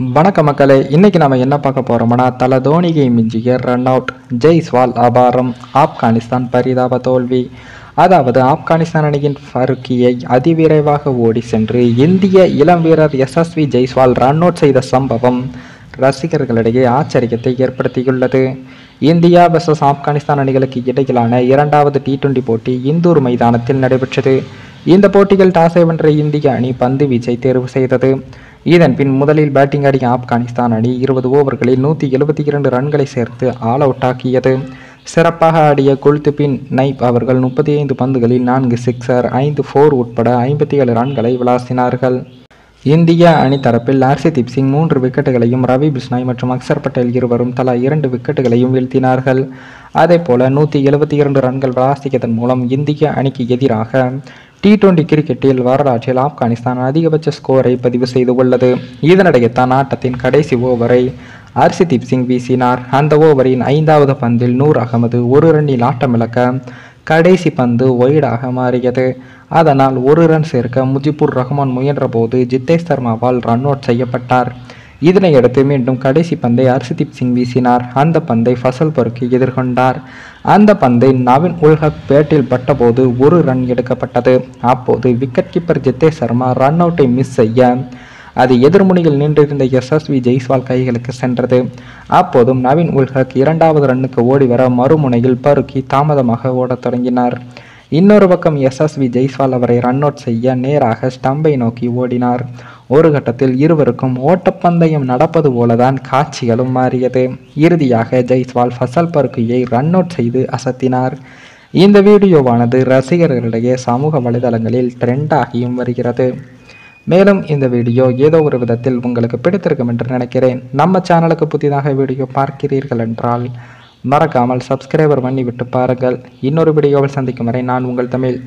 வணக்க மக்களே, இன்னைக்கு நம்ம என்ன பார்க்க போறோம்னா, தல தோனியை மிஞ்சிய ரன் அவுட், ஜெய்ஸ்வால் அபாரம், ஆப்கானிஸ்தான் பரிதாப தோல்வி. அதாவது ஆப்கானிஸ்தான் அணியின் ஃபருக்கியை அதிவிரைவாக ஓடி சென்று இந்திய இளம் வீரர் யசஸ்வி ஜெய்ஸ்வால் ரன் அவுட் செய்த சம்பவம் ரசிகர்களிடையே ஆச்சரியத்தை ஏற்படுத்தியுள்ளது. இந்தியா வெர்சஸ் ஆப்கானிஸ்தான் அணிகளுக்கு இடையிலான இரண்டாவது T20 போட்டி இந்தூர் மைதானத்தில் நடைபெற்றது. இந்த போட்டியில் டாஸை வென்ற இந்திய அணி பந்து வீச்சை தேர்வு செய்தது. இதன் பின் முதலில் பேட்டிங் ஆடிய ஆப்கானிஸ்தான் அணி 20 ஓவர்களில் 172 ரன்களை சேர்த்து ஆல் அவுட் ஆக்கியது. சிறப்பாக ஆடிய குல்தீப் நைப் அவர்கள் 35 பந்துகளில் 4 சிக்ஸர், 5 4 உட்பட 57 ரன்களை விளாசினார்கள். இந்திய அணி தரப்பில் ஹர்ஷதீப் சிங் 3 விக்கெட்டுகளையும், ரவி பிஷ்னாய் மற்றும் அக்சர் பட்டேல் இருவரும் தலா 2 விக்கெட்டுகளையும் வீழ்த்தினார்கள். அதேபோல 172 ரன்கள் விளாசியதன் மூலம் இந்திய அணிக்கு எதிராக T20 கிரிக்கெட்டில் வரலாற்றில் ஆப்கானிஸ்தான் அதிகபட்ச ஸ்கோரை பதிவு செய்துள்ளது. இதனிடையே தான் ஆட்டத்தின் கடைசி ஓவரை ஹர்ஷதீப் சிங் வீசினார். அந்த ஓவரின் 5வது பந்தில் நூர் அகமது ஒரு ரன்னில் ஆட்டமிழக்க கடைசி பந்து ஒய்டாக மாறியது. அதனால் ஒரு ரன் சேர்க்க முஜிபுர் ரஹ்மான் முயன்ற போது ஜித்தேஷ் சர்மாவால் ரன் அவுட் செய்யப்பட்டார். இதனையடுத்து மீண்டும் கடைசி பந்தை ஹர்ஷதீப் சிங் வீசினார். அந்த பந்தை ஃபசல் பருக்கு எதிர்கொண்டார். அந்த பந்தை நவீன் உல் ஹக் பேட்டில் பட்டபோது ஒரு ரன் எடுக்கப்பட்டது. அப்போது wicket keeper Jitesh Sharma run அவுட்டை மிஸ் செய்ய அது எதிர்முனையில் நின்றிருந்த யசஸ்வி ஜெய்ஸ்வால் கைகளுக்கு சென்றது. அப்போதும் நவீன் உல் ஹக் 2வது ரன்னுக்கு ஓடிவர மறுமுனையில் பருக்கி தாமதமாக ஓடத் தொடங்கினார். இன்னொரு பக்கம் யசஸ்வி ஜெய்ஸ்வால் அவரை ரன் அவுட் செய்ய நேராக ஸ்டம்பை நோக்கி ஓடினார். ஒரு கட்டத்தில் இருவருக்கும் ஓட்டப்பந்தயம் நடப்பது போலதான் காட்சிகளும் மாறியது. இறுதியாக ஜெய்ஸ்வால் ஃபசல் பருக்கியை ரன் அவுட் செய்து அசத்தினார். இந்த வீடியோவானது ரசிகர்களிடையே சமூக வலைதளங்களில் ட்ரெண்ட் ஆகியும் வருகிறது. மேலும் இந்த வீடியோ ஏதோ ஒரு விதத்தில் உங்களுக்கு பிடித்திருக்கும் என்று நினைக்கிறேன். நம்ம சேனலுக்கு புதிதாக வீடியோ பார்க்கிறீர்கள் என்றால் மறக்காமல் சப்ஸ்கிரைபர் பண்ணி விட்டு பாருங்கள். இன்னொரு வீடியோவில் சந்திக்கும் வரை நான் உங்கள் தமிழ்.